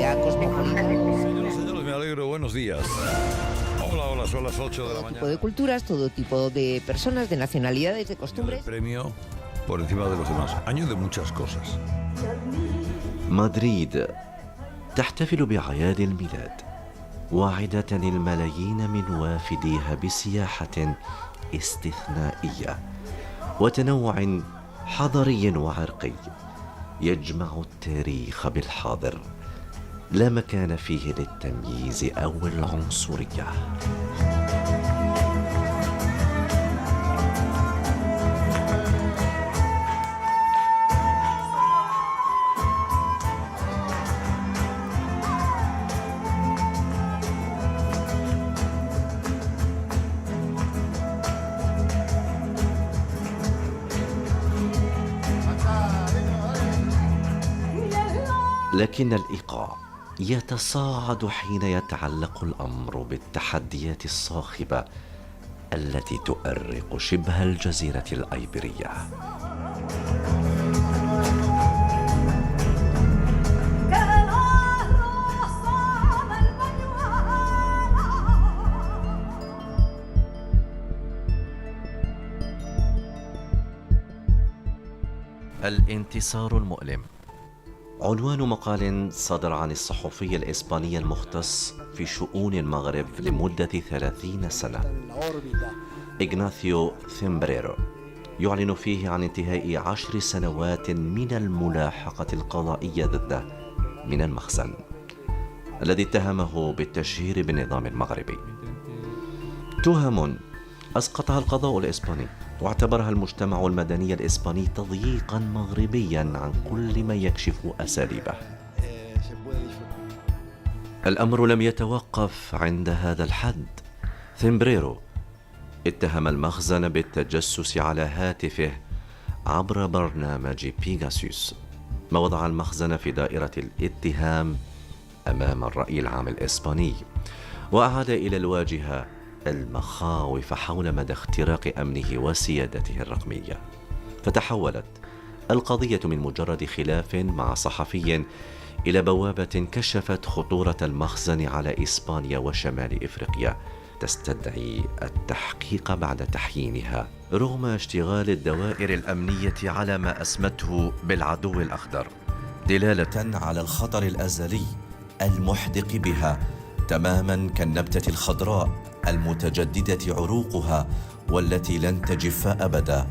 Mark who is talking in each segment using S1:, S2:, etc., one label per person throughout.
S1: sea cosmopolita.
S2: Señoras, me alegro. Buenos días. Hola, son las 8 de la
S1: Todo
S2: mañana.
S1: tipo de culturas, todo tipo de personas, de nacionalidades, de
S2: El
S1: costumbres.
S2: premio por encima de los demás. Año de muchas cosas.
S3: مدريد تحتفل بأعياد الميلاد، واعدة الملايين من وافديها بسياحة استثنائية وتنوع حضاري وعرقي يجمع التاريخ بالحاضر، لا مكان فيه للتمييز أو العنصرية. لكن الإيقاع يتصاعد حين يتعلق الأمر بالتحديات الصاخبة التي تؤرق شبه الجزيرة الأيبيرية. الانتصار المؤلم عنوان مقال صدر عن الصحفي الإسباني المختص في شؤون المغرب لمدة 30 سنة إغناثيو ثيمبريرو، يعلن فيه عن انتهاء 10 سنوات من الملاحقة القضائية ضده من المخزن الذي اتهمه بالتشهير بالنظام المغربي. تهم أسقطها القضاء الإسباني واعتبرها المجتمع المدني الإسباني تضييقا مغربيا عن كل ما يكشف أساليبه. الأمر لم يتوقف عند هذا الحد. ثيمبريرو اتهم المخزن بالتجسس على هاتفه عبر برنامج بيغاسوس، ما وضع المخزن في دائرة الاتهام أمام الرأي العام الإسباني، وأعاد إلى الواجهة المخاوف حول مدى اختراق أمنه وسيادته الرقمية. فتحولت القضية من مجرد خلاف مع صحفي إلى بوابة كشفت خطورة المخزن على إسبانيا وشمال إفريقيا، تستدعي التحقيق بعد تحيينها رغم اشتغال الدوائر الأمنية على ما أسمته بالعدو الأخضر، دلالة على الخطر الأزلي المحدق بها تماما كالنبتة الخضراء المتجددة عروقها والتي لن تجف أبدا.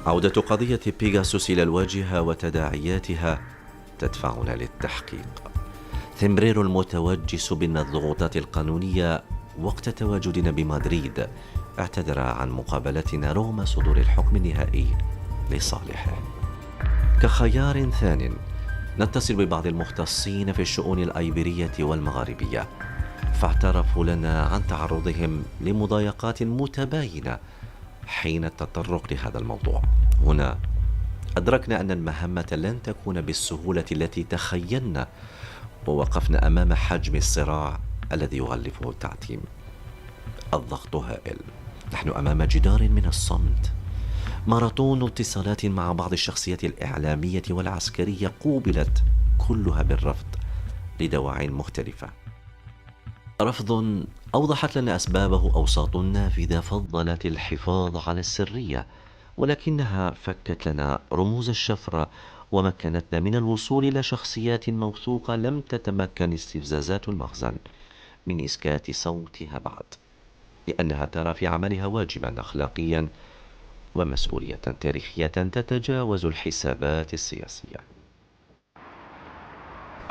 S3: عودة قضية بيغاسوس إلى الواجهة وتداعياتها تدفعنا للتحقيق. ثيمبريرو المتوجس بالضغوطات القانونية وقت تواجدنا بمدريد اعتذر عن مقابلتنا رغم صدور الحكم النهائي لصالحه. كخيار ثان نتصل ببعض المختصين في الشؤون الأيبيرية والمغاربية، فاعترفوا لنا عن تعرضهم لمضايقات متباينة حين التطرق لهذا الموضوع. هنا أدركنا أن المهمة لن تكون بالسهولة التي تخيلنا، ووقفنا أمام حجم الصراع الذي يغلفه التعتيم. الضغط هائل، نحن أمام جدار من الصمت. ماراثون اتصالات مع بعض الشخصيات الإعلامية والعسكرية قوبلت كلها بالرفض لدواعي مختلفة. رفض أوضحت لنا أسبابه أوساط نافذة فضلت الحفاظ على السرية، ولكنها فكت لنا رموز الشفرة ومكنتنا من الوصول إلى شخصيات موثوقة لم تتمكن استفزازات المخزن من إسكات صوتها بعد، لأنها ترى في عملها واجبا أخلاقيا ومسؤولية تاريخية تتجاوز الحسابات السياسية.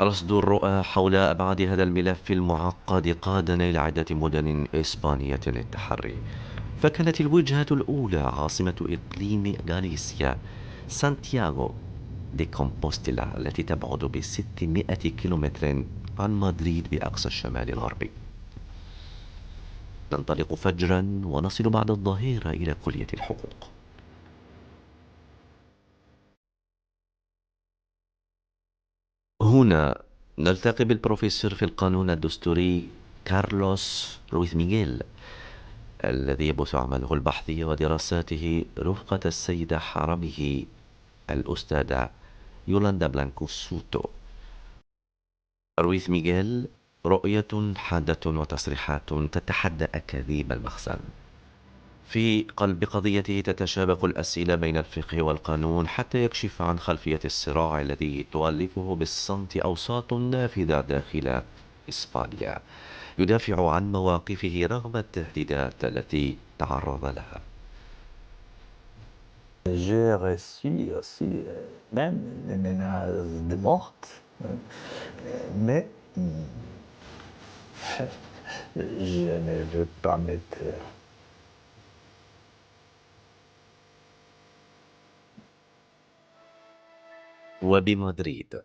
S3: رصد الرؤى حول أبعاد هذا الملف المعقد قادنا إلى عدة مدن إسبانية للتحري، فكانت الوجهة الأولى عاصمة إقليم غاليسيا سانتياغو دي كومبوستيلا التي تبعد ب600 كيلومتر عن مدريد بأقصى الشمال الغربي. ننطلق فجرا ونصل بعد الظهيرة إلى كلية الحقوق. هنا نلتقي بالبروفيسور في القانون الدستوري كارلوس رويز ميغيل الذي يبث عمله البحثي ودراساته رفقة السيدة حرمه الأستاذة يولاندا بلانكو سوتو. رويث ميغيل، رؤية حادة وتصريحات تتحدى أكاذيب المخزن. في قلب قضيته تتشابك الأسئلة بين الفقه والقانون حتى يكشف عن خلفية الصراع الذي تؤلفه بالصمت أوساط نافذة داخل إسبانيا، يدافع عن مواقفه رغم التهديدات التي تعرض لها.
S4: J'ai reçu aussi même des menaces de mort, mais je ne veux pas mettre.
S3: وبمدريد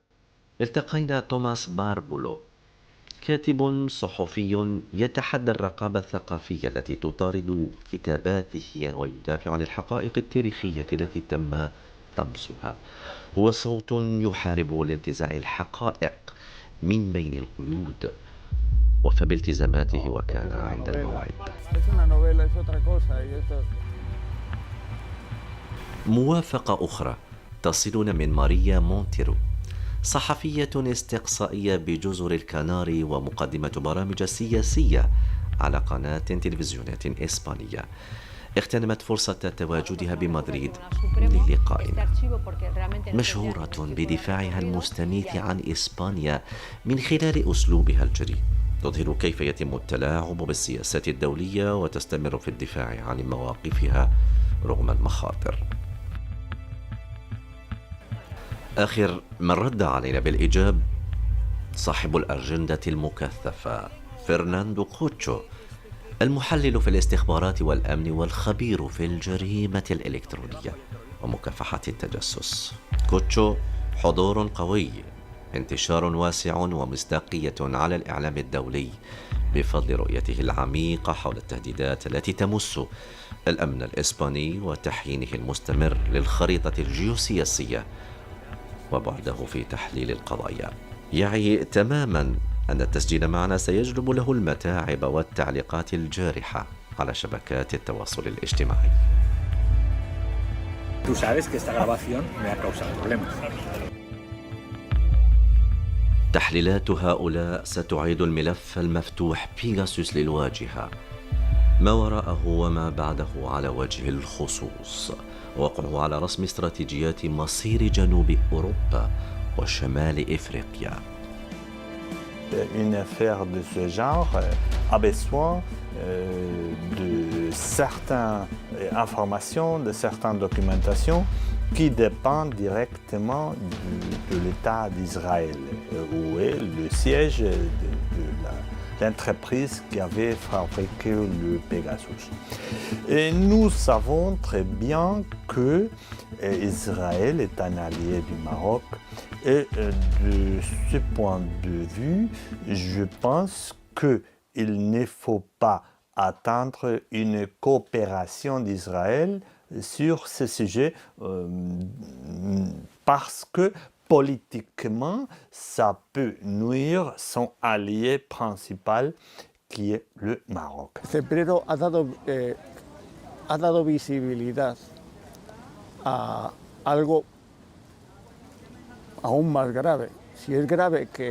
S3: التقينا توماس باربولو، كاتب صحفي يتحدى الرقابة الثقافية التي تطارد كتاباته ويدافع عن الحقائق التاريخية التي تم طمسها. هو صوت يحارب لانتزاع الحقائق من بين القيود، وفى بالتزاماته وكان عند الموعد. موافقة أخرى تصلنا من ماريا مونتيرو، صحفية استقصائية بجزر الكناري ومقدمة برامج سياسية على قناة تلفزيونات إسبانية. اغتنمت فرصة تواجدها بمدريد للقائنا. مشهورة بدفاعها المستميت عن إسبانيا من خلال أسلوبها الجريء، تظهر كيف يتم التلاعب بالسياسات الدولية وتستمر في الدفاع عن مواقفها رغم المخاطر. آخر من رد علينا بالإيجاب صاحب الأجندة المكثفة فرناندو كوتشو، المحلل في الاستخبارات والأمن والخبير في الجريمة الإلكترونية ومكافحة التجسس. كوتشو حضور قوي، انتشار واسع ومصداقية على الإعلام الدولي بفضل رؤيته العميقة حول التهديدات التي تمس الأمن الإسباني وتحيينه المستمر للخريطة الجيوسياسية وبعده في تحليل القضايا. يعي تماما أن التسجيل معنا سيجلب له المتاعب والتعليقات الجارحة على شبكات التواصل الاجتماعي.
S5: Tú sabes que esta grabación me ha causado problemas.
S3: تحليلات هؤلاء ستعيد الملف المفتوح بيغاسوس للواجهة، ما وراءه وما بعده على وجه الخصوص، وقعه على رسم استراتيجيات مصير جنوب أوروبا وشمال إفريقيا.
S4: Une affaire de ce genre a besoin de certaines informations, de certaines documentations qui dépendent directement de l'État d'Israël, où est le siège de l'entreprise qui avait fabriqué le Pegasus. Et nous savons très bien que Israël est un allié du Maroc. Et de ce point de vue, je pense qu'il ne faut pas attendre une coopération d'Israël sur ce sujet parce que politiquement, ça peut nuire son allié principal qui est le Maroc.
S6: Cebrero ha dado visibilidad a algo aún más grave. Si es grave que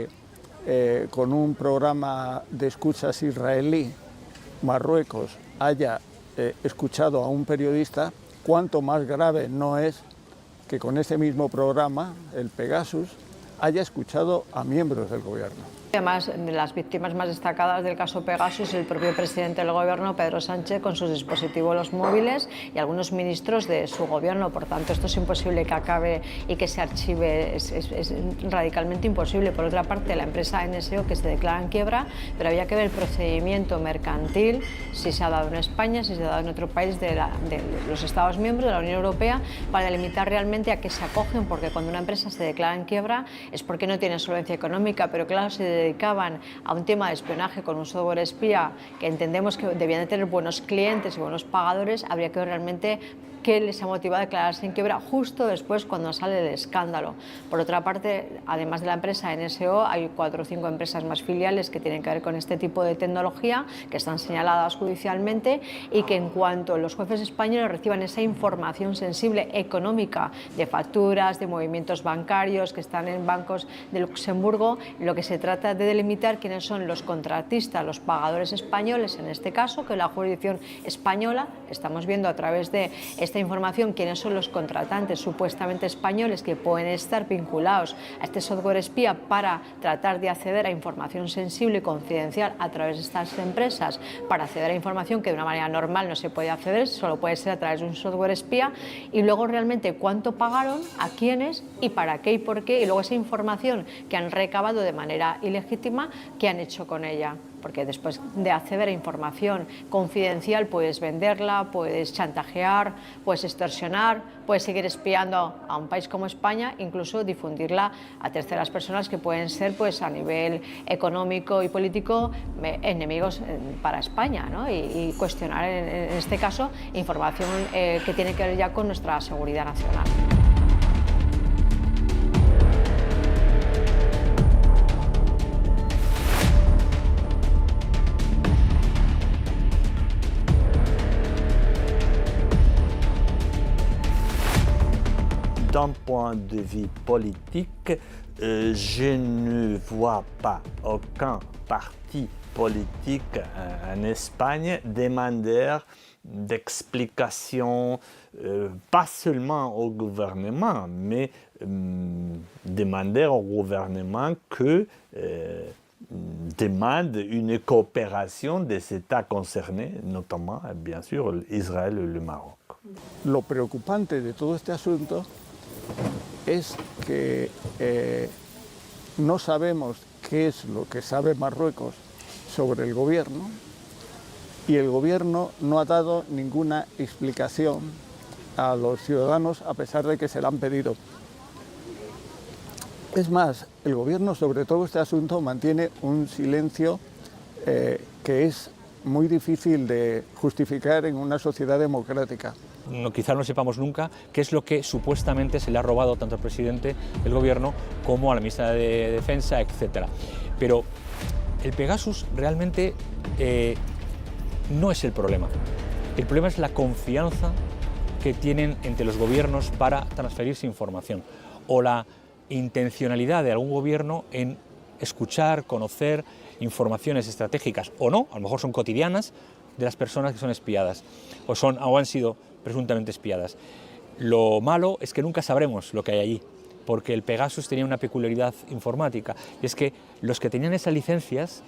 S6: con un programa de escuchas israelí, Marruecos haya escuchado a un periodista, cuánto más grave no es que con este mismo programa, el Pegasus, haya escuchado a miembros del gobierno.
S7: Además, de las víctimas más destacadas del caso Pegasus, el propio presidente del gobierno, Pedro Sánchez, con sus dispositivos los móviles y algunos ministros de su gobierno. Por tanto, esto es imposible que acabe y que se archive, es radicalmente imposible. Por otra parte, la empresa NSO que se declara en quiebra, pero había que ver el procedimiento mercantil, si se ha dado en España, si se ha dado en otro país de los Estados miembros de la Unión Europea, para limitar realmente a qué se acogen, porque cuando una empresa se declara en quiebra es porque no tiene solvencia económica, pero claro, si dedicaban a un tema de espionaje con un software espía que entendemos que debían de tener buenos clientes y buenos pagadores, habría que ver realmente qué les ha motivado a declararse en quiebra justo después cuando sale el escándalo. Por otra parte, además de la empresa NSO, hay 4 o 5 empresas más filiales que tienen que ver con este tipo de tecnología, que están señaladas judicialmente y que en cuanto los jueces españoles reciban esa información sensible económica de facturas, de movimientos bancarios que están en bancos de Luxemburgo, lo que se trata de delimitar quiénes son los contratistas, los pagadores españoles, en este caso, que la jurisdicción española, estamos viendo a través de esta información quiénes son los contratantes supuestamente españoles que pueden estar vinculados a este software espía para tratar de acceder a información sensible y confidencial a través de estas empresas, para acceder a información que de una manera normal no se puede acceder, solo puede ser a través de un software espía, y luego realmente cuánto pagaron, a quiénes y para qué y por qué, y luego esa información que han recabado de manera ilegítima, qué han hecho con ella. Porque después de acceder a información confidencial puedes venderla, puedes chantajear, puedes extorsionar, puedes seguir espiando a un país como España, incluso difundirla a terceras personas que pueden ser, pues, a nivel económico y político enemigos para España, ¿no? Y cuestionar en este caso información que tiene que ver ya con nuestra seguridad nacional.
S4: D'un point de vue politique, je ne vois pas aucun parti politique en Espagne demander d'explications, pas seulement au gouvernement, mais demander au gouvernement que demande une coopération des États concernés, notamment, bien sûr, Israël et le Maroc.
S6: Lo preocupante de todo este asunto es que no sabemos qué es lo que sabe Marruecos sobre el gobierno, y el gobierno no ha dado ninguna explicación a los ciudadanos a pesar de que se la han pedido. Es más, el gobierno sobre todo este asunto mantiene un silencio que es muy difícil de justificar en una sociedad democrática.
S5: Quizá no sepamos nunca qué es lo que supuestamente se le ha robado tanto al presidente del gobierno como a la ministra de Defensa, etc. Pero el Pegasus realmente no es el problema. El problema es la confianza que tienen entre los gobiernos para transferirse información, o la intencionalidad de algún gobierno en escuchar, conocer informaciones estratégicas o no, a lo mejor son cotidianas, de las personas que son espiadas o han sido presuntamente espiadas. Lo malo es que nunca sabremos lo que hay allí, porque el Pegasus tenía una peculiaridad informática, y es que los que tenían esas licencias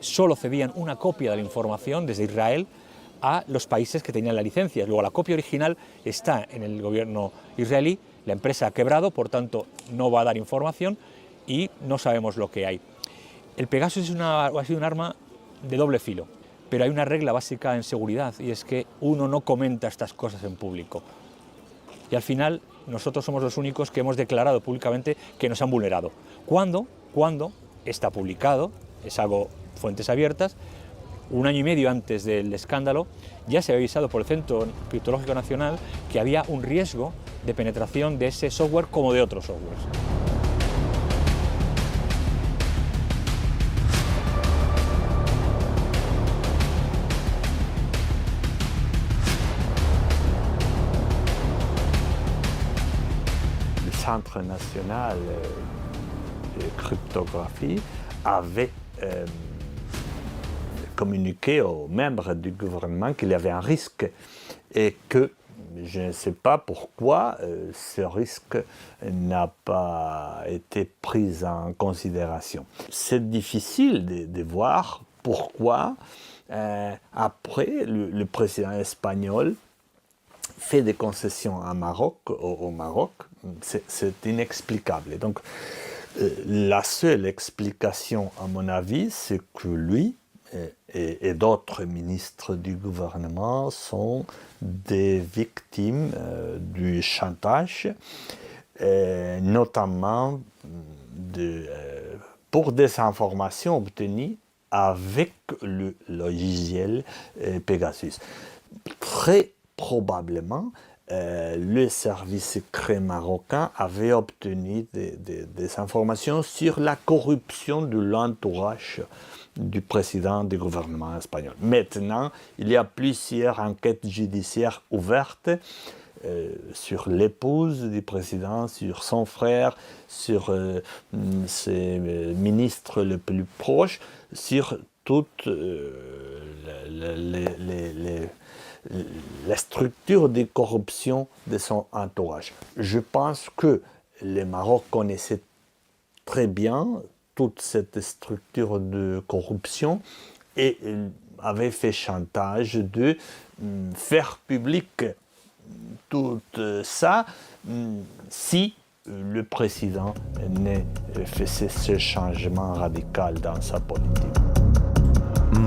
S5: solo cedían una copia de la información desde Israel a los países que tenían la licencia. Luego la copia original está en el gobierno israelí, la empresa ha quebrado, por tanto no va a dar información y no sabemos lo que hay. El Pegasus ha sido un arma de doble filo, pero hay una regla básica en seguridad, y es que uno no comenta estas cosas en público. Y al final nosotros somos los únicos que hemos declarado públicamente que nos han vulnerado. ¿Cuándo? Cuando está publicado, es algo fuentes abiertas, 1 año y medio antes del escándalo, ya se había avisado por el Centro Criptológico Nacional que había un riesgo de penetración de ese software como de otros softwares.
S4: Centre national de cryptographie avait communiqué aux membres du gouvernement qu'il y avait un risque et que je ne sais pas pourquoi ce risque n'a pas été pris en considération. C'est difficile de voir pourquoi après le président espagnol fait des concessions au Maroc, c'est inexplicable. Donc, la seule explication, à mon avis, c'est que lui et d'autres ministres du gouvernement sont des victimes du chantage, notamment de pour des informations obtenues avec le logiciel Pegasus. Très probablement, le service secret marocain avait obtenu des informations sur la corruption de l'entourage du président du gouvernement espagnol. Maintenant, il y a plusieurs enquêtes judiciaires ouvertes sur l'épouse du président, sur son frère, sur ses ministres les plus proches, sur toute la structure de corruption de son entourage. Je pense que le Maroc connaissait très bien toute cette structure de corruption et avait fait chantage de faire public tout ça si le président ne faisait ce changement radical dans sa politique.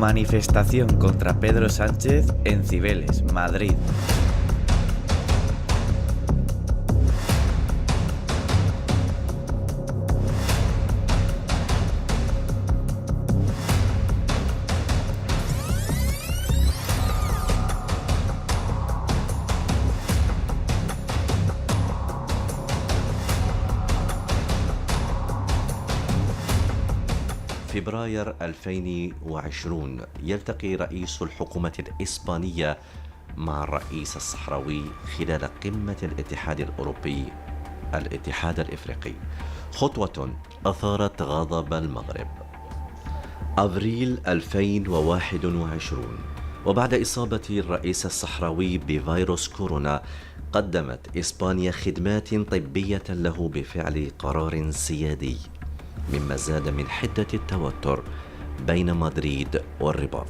S8: Manifestación contra Pedro Sánchez en Cibeles, Madrid.
S3: فبراير 2020 يلتقي رئيس الحكومة الإسبانية مع الرئيس الصحراوي خلال قمة الاتحاد الأوروبي الاتحاد الإفريقي، خطوة أثارت غضب المغرب. أبريل 2021 وبعد إصابة الرئيس الصحراوي بفيروس كورونا قدمت إسبانيا خدمات طبية له بفعل قرار سيادي، مما زاد من حدة التوتر بين مدريد والرباط.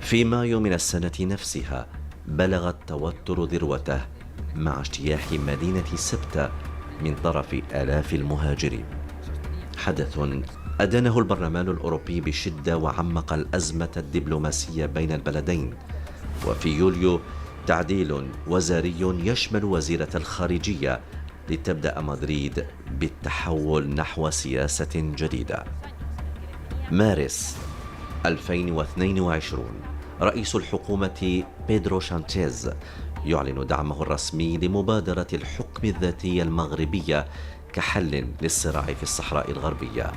S3: في مايو من السنة نفسها بلغ التوتر ذروته مع اجتياح مدينة سبتة من طرف آلاف المهاجرين، حدث أدانه البرلمان الأوروبي بشدة وعمق الأزمة الدبلوماسية بين البلدين. وفي يوليو تعديل وزاري يشمل وزيرة الخارجية لتبدأ مدريد بالتحول نحو سياسة جديدة. مارس 2022 رئيس الحكومة بيدرو سانشيز يعلن دعمه الرسمي لمبادرة الحكم الذاتي المغربية كحل للصراع في الصحراء الغربية،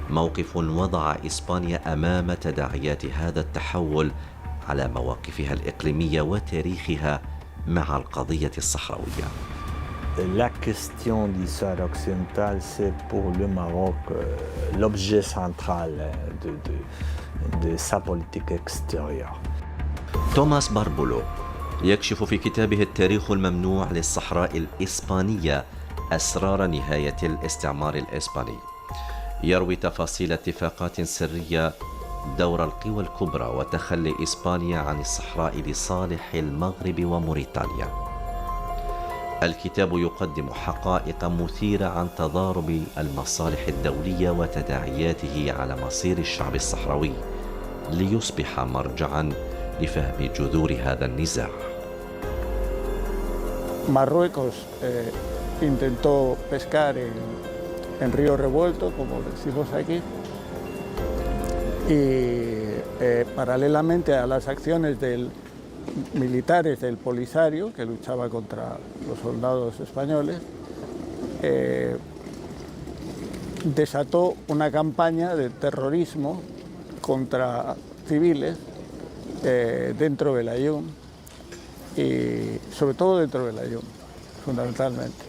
S3: موقف وضع إسبانيا أمام تداعيات هذا التحول على مواقفها الإقليمية وتاريخها مع القضية الصحراوية.
S4: La question d'Israël occidental, c'est pour le Maroc l'objet central de sa politique extérieure.
S3: توماس باربولو يكشف في كتابه التاريخ الممنوع للصحراء الإسبانية أسرار نهاية الاستعمار الإسباني. يروي تفاصيل اتفاقات سرية، دور القوى الكبرى وتخلي إسبانيا عن الصحراء لصالح المغرب وموريتانيا. الكتاب يقدم حقائق مثيرة عن تضارب المصالح الدولية وتداعياته على مصير الشعب الصحراوي، ليصبح مرجعاً لفهم جذور هذا النزاع.
S6: Marruecos intentó pescar en Río Revuelto, como decimos aquí, y paralelamente a las acciones militares del Polisario, que luchaba contra los soldados españoles, desató una campaña de terrorismo contra civiles dentro del Aaiún, y sobre todo dentro del Aaiún, fundamentalmente.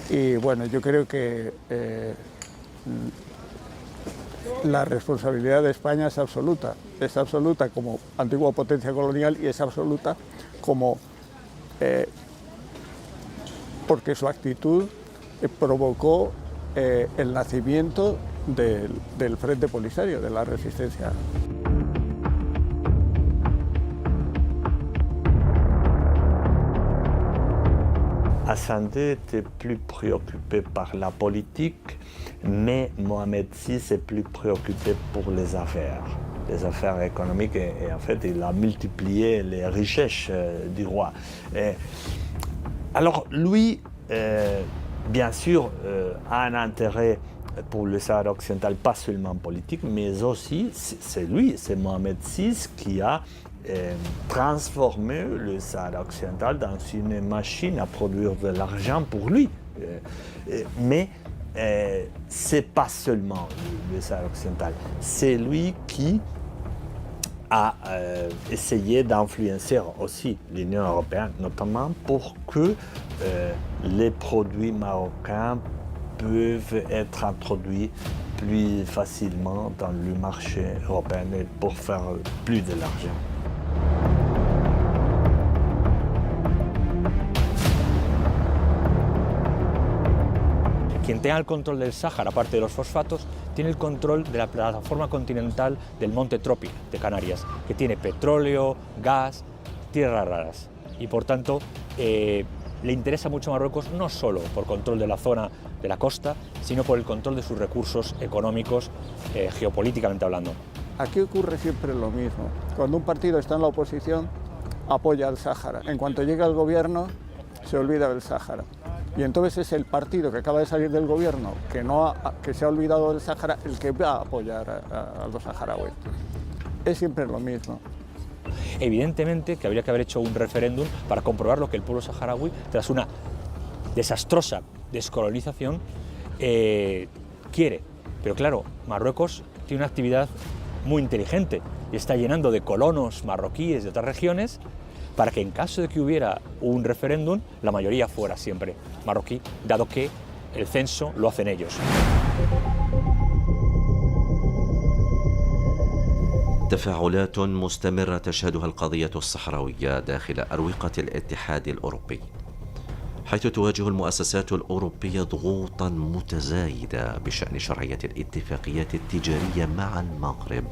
S6: Y bueno, yo creo que la responsabilidad de España es absoluta como antigua potencia colonial, y es absoluta como porque su actitud provocó el nacimiento del Frente Polisario, de la resistencia.
S4: Hassan II était plus préoccupé par la politique, mais Mohamed VI est plus préoccupé pour les affaires économiques, et en fait il a multiplié les richesses du roi. Alors lui, bien sûr, a un intérêt pour le Sahara occidental, pas seulement politique, mais aussi, c'est Mohamed VI qui a transformé le Sahara occidental dans une machine à produire de l'argent pour lui. Mais c'est pas seulement le Sahara occidental, c'est lui qui a essayé d'influencer aussi l'Union européenne, notamment pour que les produits marocains peuvent être introduits plus facilement dans le marché européen et pour faire plus de l'argent.
S5: Quien tenga el control del Sáhara, aparte de los fosfatos, tiene el control de la plataforma continental del Monte Trópico de Canarias, que tiene petróleo, gas, tierras raras. Y por tanto, le interesa mucho a Marruecos no solo por control de la zona de la costa, sino por el control de sus recursos económicos, geopolíticamente hablando.
S6: Aquí ocurre siempre lo mismo. Cuando un partido está en la oposición, apoya al Sáhara. En cuanto llega al gobierno, se olvida del Sáhara. Y entonces es el partido que acaba de salir del gobierno, que se ha olvidado del Sáhara, el que va a apoyar a los saharauis. Es siempre lo mismo.
S5: Evidentemente que habría que haber hecho un referéndum para comprobar lo que el pueblo saharaui, tras una desastrosa descolonización, quiere. Pero claro, Marruecos tiene una actividad muy inteligente y está llenando de colonos marroquíes de otras regiones para que en caso de que hubiera un referéndum, la mayoría fuera siempre marroquí, dado que el censo lo hacen ellos.
S3: تفاعلات مستمرة تشهدها القضية الصحراوية داخل أروقة الاتحاد الأوروبي، حيث تواجه المؤسسات الأوروبية ضغوطا متزايدة بشأن شرعية الاتفاقيات التجارية مع المغرب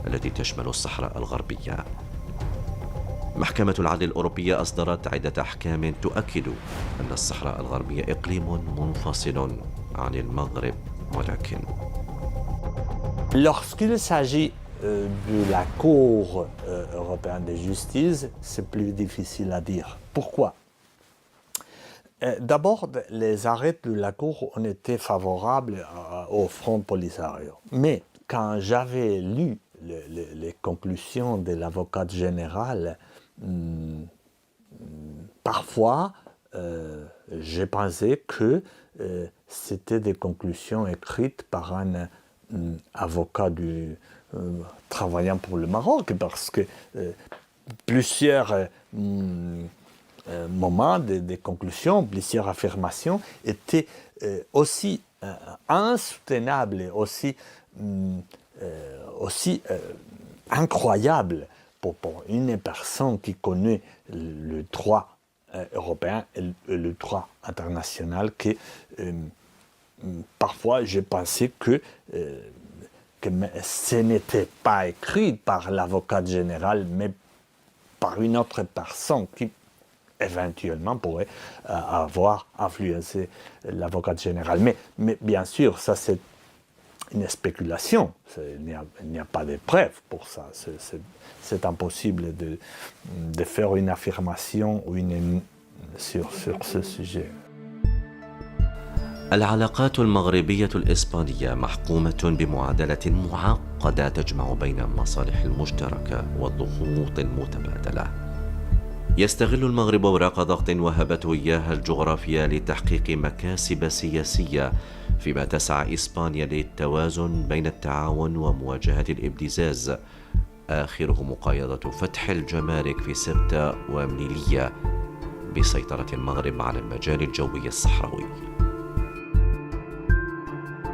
S3: التي تشمل الصحراء الغربية. محكمة العدل الأوروبية أصدرت عدة أحكام تؤكد أن الصحراء الغربية إقليم منفصل عن المغرب، ولكن
S4: lorsqu'il s'agit de la Cour européenne de justice, c'est plus difficile à dire. Pourquoi? D'abord, les arrêts de la Cour ont été favorables au Front Polisario. Mais quand j'avais lu les conclusions de l'avocate générale, parfois, j'ai pensé que c'était des conclusions écrites par un avocat travaillant pour le Maroc, parce que plusieurs moments des conclusions, plusieurs affirmations étaient aussi insoutenables et aussi incroyables pour une personne qui connaît le droit européen et le droit international, que parfois j'ai pensé que ce n'était pas écrit par l'avocate générale, mais par une autre personne qui éventuellement pourrait avoir influencé l'avocate générale. Mais bien sûr, ça c'est une spéculation, il n'y a pas de preuves pour ça, c'est impossible de faire une affirmation sur ce sujet.
S3: العلاقات المغربية الإسبانية محكومة بمعادلة معقدة تجمع بين المصالح المشتركة والضغوط المتبادلة. يستغل المغرب أوراق ضغط وهبته إياها الجغرافيا لتحقيق مكاسب سياسية، فيما تسعى إسبانيا للتوازن بين التعاون ومواجهة الابتزاز، آخره مقايضة فتح الجمارك في سبتة ومليلية بسيطرة المغرب على المجال الجوي الصحراوي.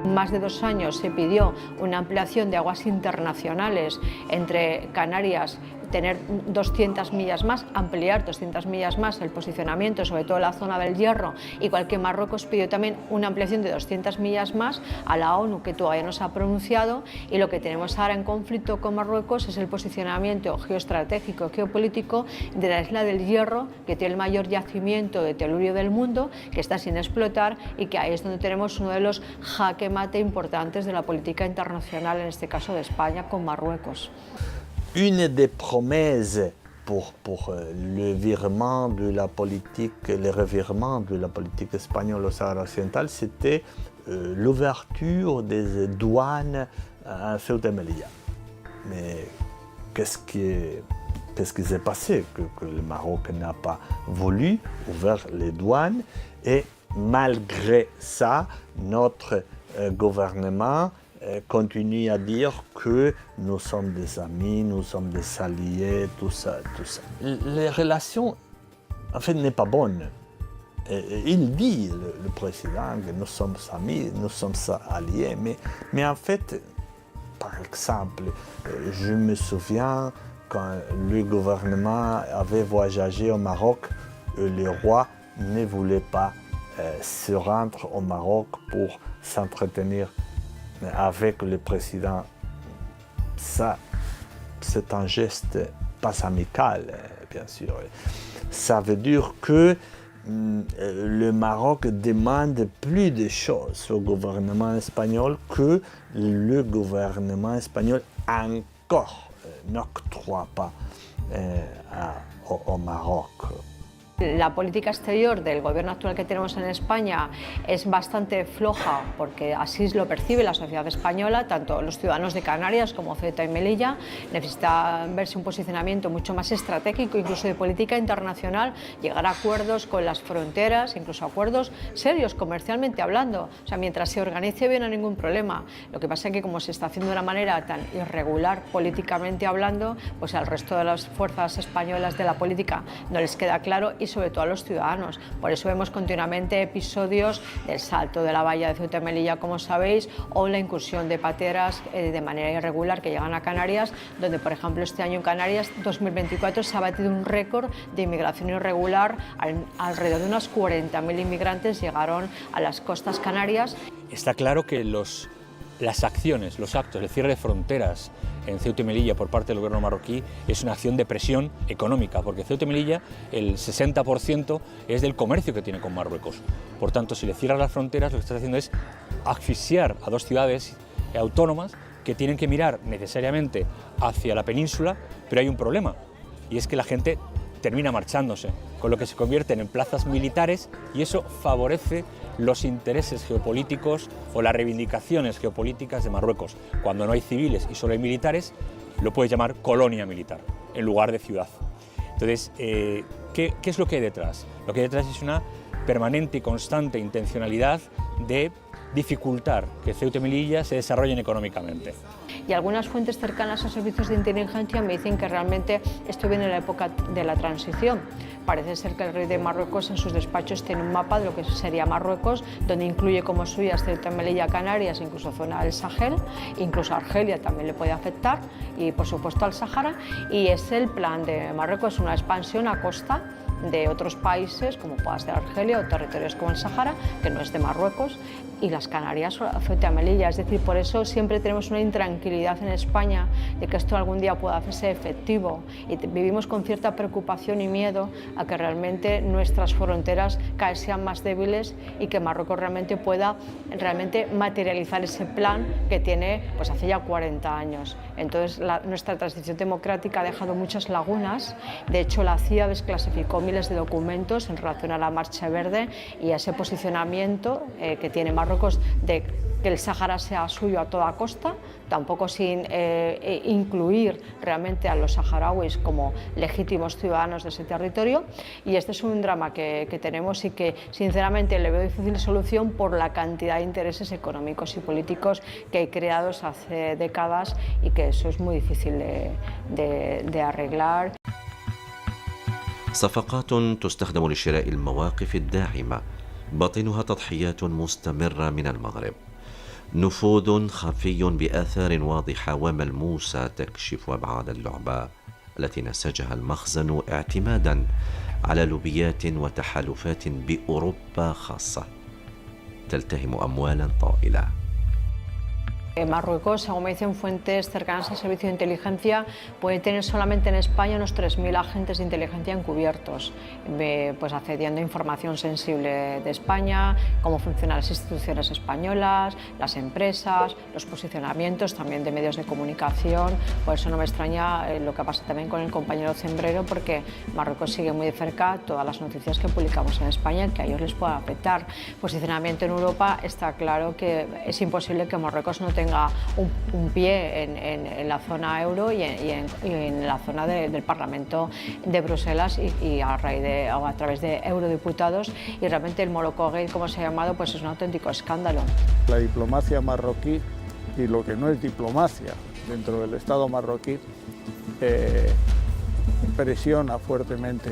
S7: Más de 2 años se pidió una ampliación de aguas internacionales entre Canarias, tener 200 millas más, ampliar 200 millas más el posicionamiento, sobre todo en la zona del Hierro, igual que Marruecos pidió también una ampliación de 200 millas más a la ONU, que todavía no se ha pronunciado, y lo que tenemos ahora en conflicto con Marruecos es el posicionamiento geoestratégico, geopolítico de la isla del Hierro, que tiene el mayor yacimiento de telurio del mundo, que está sin explotar, y que ahí es donde tenemos uno de los jaque mate importantes de la política internacional, en este caso de España con Marruecos.
S4: Une des promesses pour le revirement de la politique espagnole au Sahara occidental, c'était l'ouverture des douanes à Ceuta et Melilla. Mais qu'est-ce qui s'est passé que le Maroc n'a pas voulu ouvrir les douanes et malgré ça, notre gouvernement continue à dire que nous sommes des amis, nous sommes des alliés, tout ça. Les relations, en fait, n'est pas bonne. Il dit, le président, que nous sommes amis, nous sommes alliés, mais en fait, par exemple, je me souviens quand le gouvernement avait voyagé au Maroc, le roi ne voulait pas se rendre au Maroc pour s'entretenir avec le président. Ça, c'est un geste pas amical, bien sûr. Ça veut dire que le Maroc demande plus de choses au gouvernement espagnol que le gouvernement espagnol encore n'octroie pas au Maroc.
S7: La política exterior del gobierno actual que tenemos en España es bastante floja porque así lo percibe la sociedad española, tanto los ciudadanos de Canarias como Ceuta y Melilla. Necesita verse un posicionamiento mucho más estratégico, incluso de política internacional, llegar a acuerdos con las fronteras, incluso acuerdos serios comercialmente hablando. O sea, mientras se organice bien no hay ningún problema. Lo que pasa es que como se está haciendo de una manera tan irregular políticamente hablando, pues al resto de las fuerzas españolas de la política no les queda claro y sobre todo a los ciudadanos. Por eso vemos continuamente episodios del salto de la valla de Ceuta y Melilla, como sabéis, o la incursión de pateras de manera irregular que llegan a Canarias, donde, por ejemplo, este año en Canarias, 2024, se ha batido un récord de inmigración irregular. Alrededor de unos 40.000 inmigrantes llegaron a las costas canarias.
S5: Está claro que las acciones, los actos, el cierre de fronteras en Ceuta y Melilla por parte del gobierno marroquí es una acción de presión económica, porque Ceuta y Melilla el 60% es del comercio que tiene con Marruecos. Por tanto, si le cierras las fronteras, lo que estás haciendo es asfixiar a dos ciudades autónomas que tienen que mirar necesariamente hacia la península, pero hay un problema, y es que la gente termina marchándose, con lo que se convierten en plazas militares, y eso favorece los intereses geopolíticos o las reivindicaciones geopolíticas de Marruecos. Cuando no hay civiles y solo hay militares, lo puedes llamar colonia militar, en lugar de ciudad. Entonces, ¿qué es lo que hay detrás? Lo que hay detrás es una permanente y constante intencionalidad de dificultar que Ceuta y Melilla se desarrollen económicamente.
S7: Y algunas fuentes cercanas a servicios de inteligencia me dicen que realmente esto viene de la época de la transición. Parece ser que el rey de Marruecos en sus despachos tiene un mapa de lo que sería Marruecos, donde incluye como suyas Ceuta y Melilla, Canarias, incluso zona del Sahel, incluso Argelia también le puede afectar, y por supuesto al Sahara. Y es el plan de Marruecos, una expansión a costa de otros países, como pueda ser Argelia o territorios como el Sahara, que no es de Marruecos, y las Canarias o Ceuta y Melilla. Es decir, por eso siempre tenemos una intranquilidad en España de que esto algún día pueda hacerse efectivo, y vivimos con cierta preocupación y miedo a que realmente nuestras fronteras cada vez sean más débiles y que Marruecos realmente pueda materializar ese plan que tiene pues hace ya 40 años. Entonces nuestra transición democrática ha dejado muchas lagunas. De hecho, la CIA desclasificó miles de documentos en relación a la Marcha Verde y a ese posicionamiento que tiene Marruecos de que el Sáhara sea suyo a toda costa, tampoco sin incluir realmente a los saharauis como legítimos ciudadanos de ese territorio. Y este es un drama que tenemos y que sinceramente le veo difícil solución por la cantidad de intereses económicos y políticos que hay creados hace décadas, y que eso es muy difícil de arreglar.
S3: صفقات تستخدم لشراء المواقف الداعمة، باطنها تضحيات مستمرة من المغرب، نفوذ خفي بآثار واضحة وملموسة تكشف أبعاد اللعبة التي نسجها المخزن اعتمادا على لوبيات وتحالفات بأوروبا خاصة تلتهم أموالا طائلة.
S7: Marruecos, según me dicen fuentes cercanas al servicio de inteligencia, puede tener solamente en España unos 3.000 agentes de inteligencia encubiertos, pues accediendo a información sensible de España, cómo funcionan las instituciones españolas, las empresas, los posicionamientos también de medios de comunicación. Por eso no me extraña lo que pasa también con el compañero Cembrero, porque Marruecos sigue muy de cerca todas las noticias que publicamos en España que a ellos les pueda afectar. Posicionamiento en Europa, está claro que es imposible que Marruecos no tenga un pie en la zona euro y en la zona del Parlamento de Bruselas y a través de eurodiputados, y realmente el Morocco-Gate, como se ha llamado, pues es un auténtico escándalo.
S6: La diplomacia marroquí y lo que no es diplomacia dentro del Estado marroquí presiona fuertemente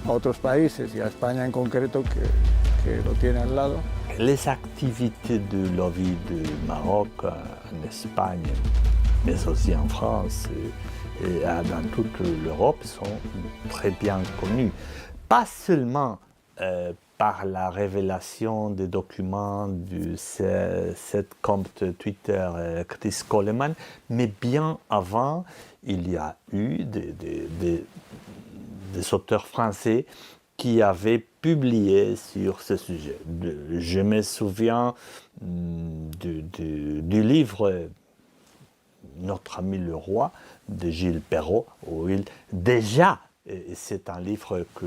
S6: a otros países y a España en concreto, que lo tiene al lado.
S4: Les activités de lobby du Maroc en Espagne, mais aussi en France et dans toute l'Europe sont très bien connues. Pas seulement par la révélation des documents de cette compte Twitter Chris Coleman, mais bien avant, il y a eu des auteurs français qui avaient publié sur ce sujet. Je me souviens du livre Notre ami le roi de Gilles Perrault, où déjà, c'est un livre que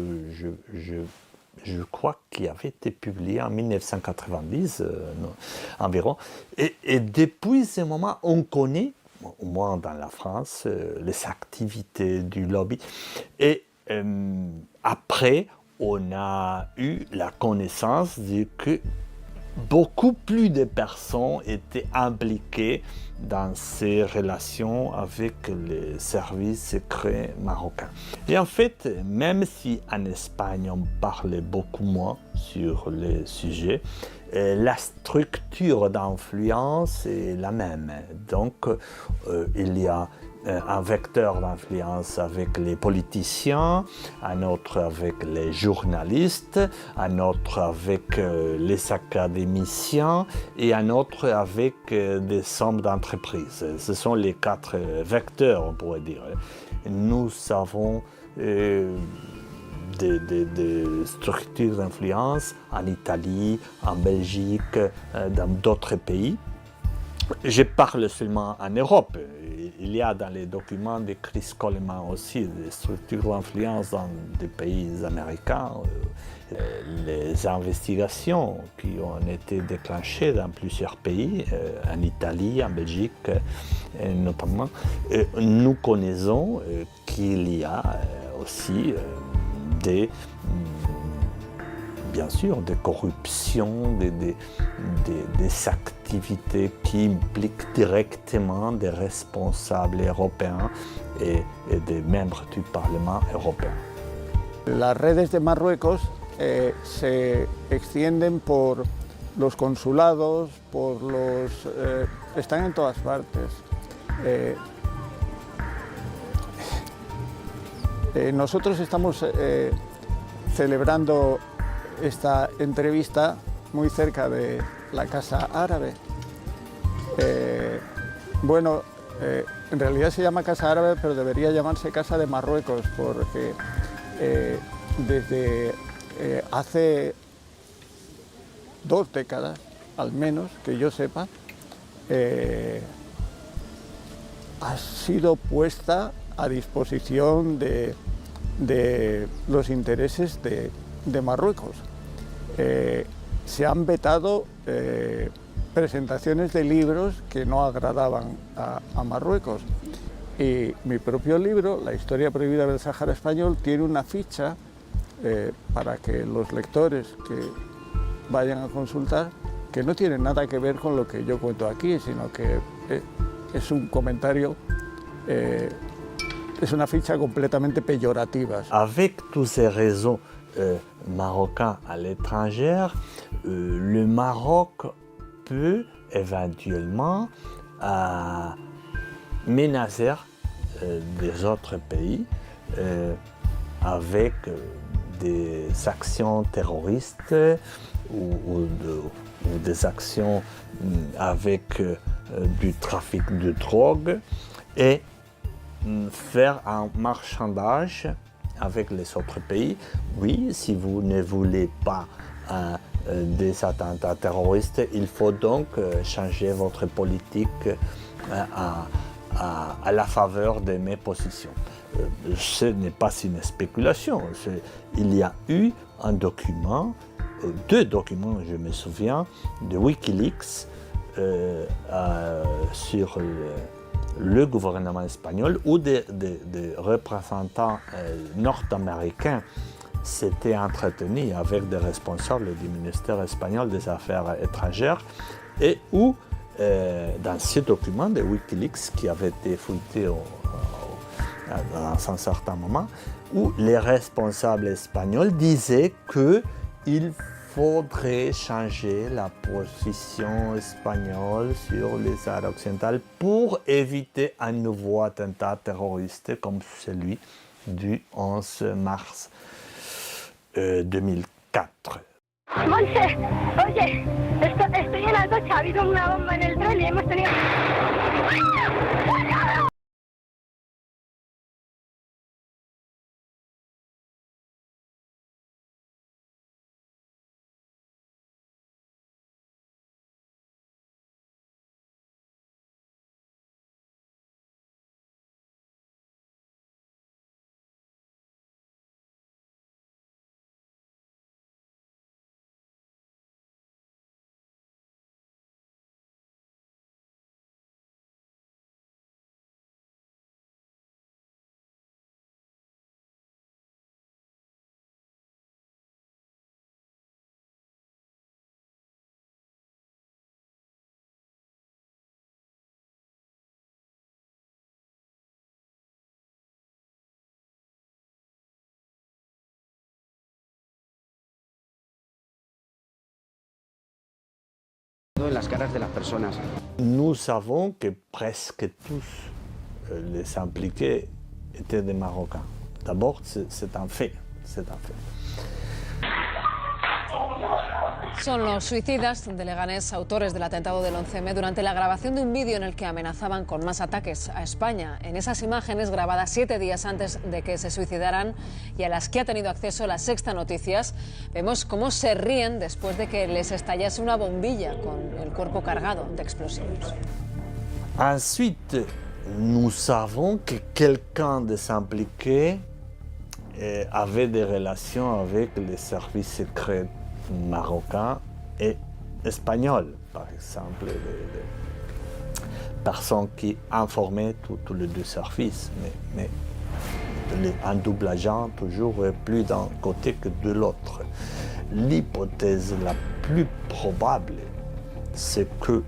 S4: je crois qu'il avait été publié en 1990 environ, et depuis ce moment, on connaît, au moins dans la France, les activités du lobby. Et après, on a eu la connaissance de que beaucoup plus de personnes étaient impliquées dans ces relations avec les services secrets marocains. Et en fait, même si en Espagne on parlait beaucoup moins sur le sujet, la structure d'influence est la même. Donc, il y a un vecteur d'influence avec les politiciens, un autre avec les journalistes, un autre avec les académiciens et un autre avec des sommes d'entreprises. Ce sont les 4 vecteurs, on pourrait dire. Nous avons des structures d'influence en Italie, en Belgique, dans d'autres pays. Je parle seulement en Europe. Il y a dans les documents de Chris Coleman aussi des structures d'influence dans des pays américains. Les investigations qui ont été déclenchées dans plusieurs pays, en Italie, en Belgique notamment, nous connaissons qu'il y a aussi bien sûr, des corruptions, des activités qui impliquent directement des responsables européens et des membres du Parlement européen.
S6: Las redes de Marruecos se extienden por los consulados, están en todas partes. Nosotros estamos celebrando esta entrevista muy cerca de la Casa Árabe. En realidad se llama Casa Árabe, pero debería llamarse Casa de Marruecos, porque desde hace 2 décadas, al menos, que yo sepa, ha sido puesta a disposición de los intereses de Marruecos. Se han vetado presentaciones de libros que no agradaban a Marruecos. Y mi propio libro, La historia prohibida del Sáhara español, tiene una ficha para que los lectores que vayan a consultar, que no tiene nada que ver con lo que yo cuento aquí, sino que es un comentario, es una ficha completamente peyorativa.
S4: Avec tous ces réseaux marocains à l'étranger, le Maroc peut éventuellement menacer des autres pays avec des actions terroristes ou des actions avec du trafic de drogue et faire un marchandage avec les autres pays. Oui, si vous ne voulez pas des attentats terroristes, il faut donc changer votre politique à la faveur de mes positions. Ce n'est pas une spéculation. Il y a eu un document, 2 documents, je me souviens, de Wikileaks sur le gouvernement espagnol où des représentants nord-américains s'étaient entretenus avec des responsables du ministère espagnol des Affaires étrangères et où, dans ce document de Wikileaks qui avait été fouillé dans un certain moment, où les responsables espagnols disaient qu'il faudrait changer la position espagnole sur les arts occidentales pour éviter un nouveau attentat terroriste comme celui du 11 mars 2004.
S9: Monse, oye, estoy en la ducha, ha habido una bomba en el tren y hemos tenido...
S10: En las caras de las personas.
S4: Nous savons que presque tous les impliqués étaient des Marocains. D'abord, c'est un fait. C'est un fait.
S11: Son los suicidas de Leganés, autores del atentado del 11M, durante la grabación de un vídeo en el que amenazaban con más ataques a España. En esas imágenes, grabadas 7 días antes de que se suicidaran y a las que ha tenido acceso La Sexta Noticias, vemos cómo se ríen después de que les estallase una bombilla con el cuerpo cargado de explosivos.
S4: Ensuite, nous savons que quelqu'un des impliqués avait des relations avec les services secrets marocains et espagnols, par exemple, les personnes qui informaient tous les 2 services, mais un double agent toujours plus d'un côté que de l'autre. L'hypothèse la plus probable, c'est que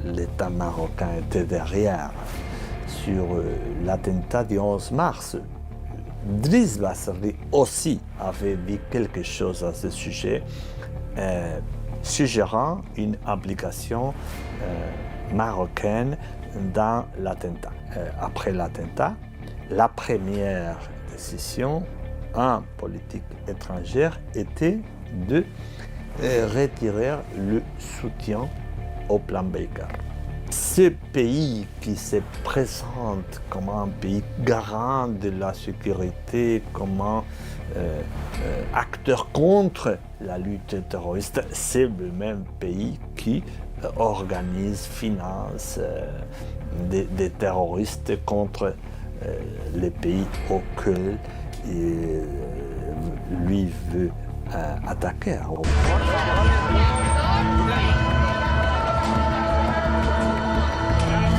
S4: l'État marocain était derrière sur l'attentat du 11 mars. Driss Bassri aussi avait dit quelque chose à ce sujet, suggérant une implication marocaine dans l'attentat. Après l'attentat, la première décision en politique étrangère était de retirer le soutien au plan Baker. Ce pays qui se présente comme un pays garant de la sécurité, comme un acteur contre la lutte terroriste, c'est le même pays qui organise, finance des terroristes contre les pays auxquels lui veut attaquer.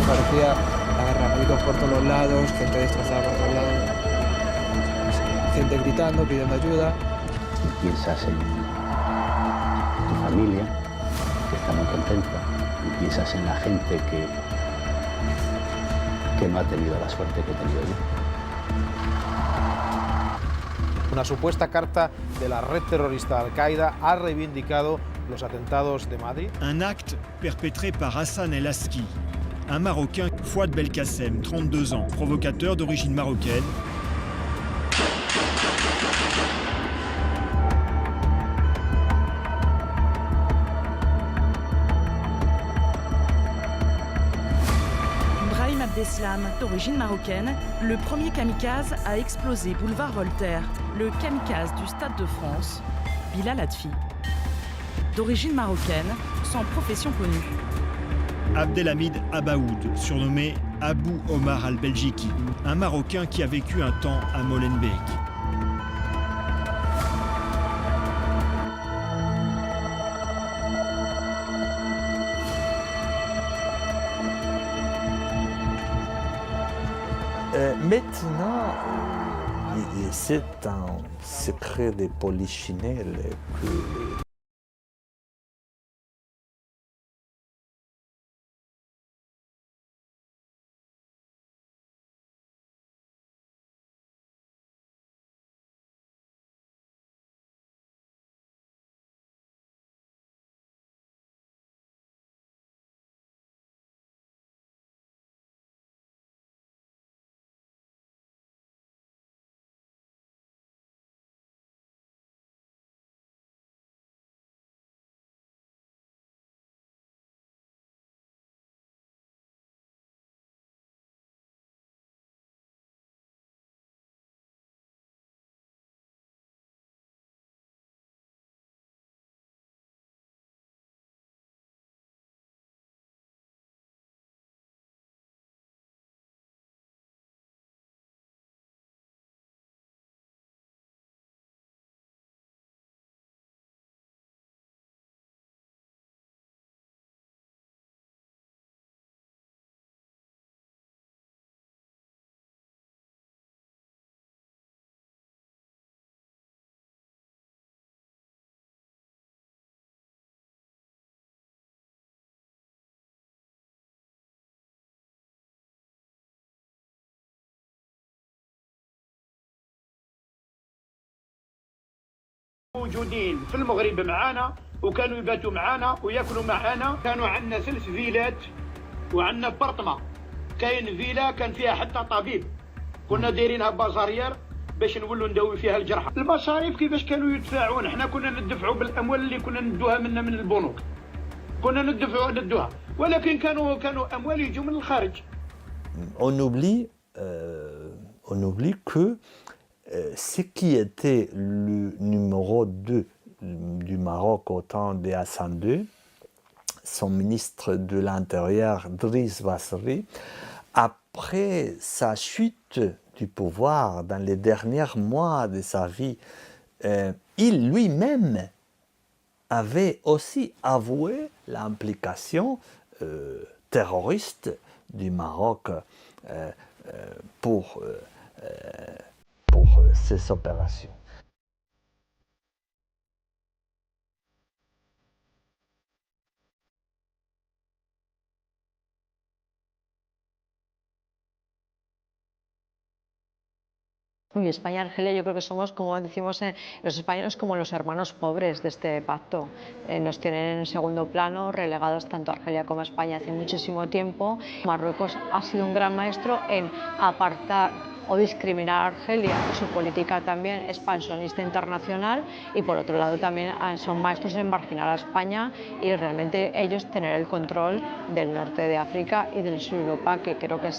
S12: Parecía agarramientos por todos los lados, gente destrozada por todos lados, gente gritando, pidiendo ayuda.
S10: Y piensas en tu familia, que está muy contenta, y piensas en la gente que no ha tenido la suerte que he tenido yo.
S13: Una supuesta carta de la red terrorista Al-Qaeda ha reivindicado los atentados de Madrid.
S14: Un acte perpétré par Hassan El Aski, un Marocain, Fouad Belkacem, 32 ans, provocateur d'origine marocaine.
S15: Abdeslam, d'origine marocaine, le premier kamikaze a explosé boulevard Voltaire, le kamikaze du Stade de France, Bilal Adfi. D'origine marocaine, sans profession connue.
S14: Abdelhamid Abaoud, surnommé Abou Omar al-Belgiki, un Marocain qui a vécu un temps à Molenbeek.
S4: Maintenant, c'est un secret de polichinelle que
S16: موجودين في المغرب معانا وكانوا يباتوا معانا وياكلوا معانا. كانوا عندنا 3 فيلات وعندنا بارطما. كاين فيلا كان فيها حتى طبيب، كنا دايرينها بازاريير باش نولوا نداوي فيها الجرحى. المصاريف كيفاش كانوا يدفعون؟ احنا كنا ندفعوا بالاموال اللي كنا ندوها منا من البنوك، كنا ندوها، ولكن كانوا اموال يجوا من الخارج.
S4: On oublie que ce qui était le numéro 2 du Maroc au temps de Hassan II, son ministre de l'Intérieur, Driss Basri, après sa chute du pouvoir dans les derniers mois de sa vie, il lui-même avait aussi avoué l'implication terroriste du Maroc pour ces opérations.
S7: Y España y Argelia, yo creo que somos, como decimos los españoles, como los hermanos pobres de este pacto. Nos tienen en segundo plano, relegados tanto Argelia como España hace muchísimo tiempo. Marruecos ha sido un gran maestro en apartar o discriminar a Argelia, su política también expansionista internacional, y por otro lado también son maestros en marginar a España y realmente ellos tener el control del norte de África y del sur de Europa, que creo que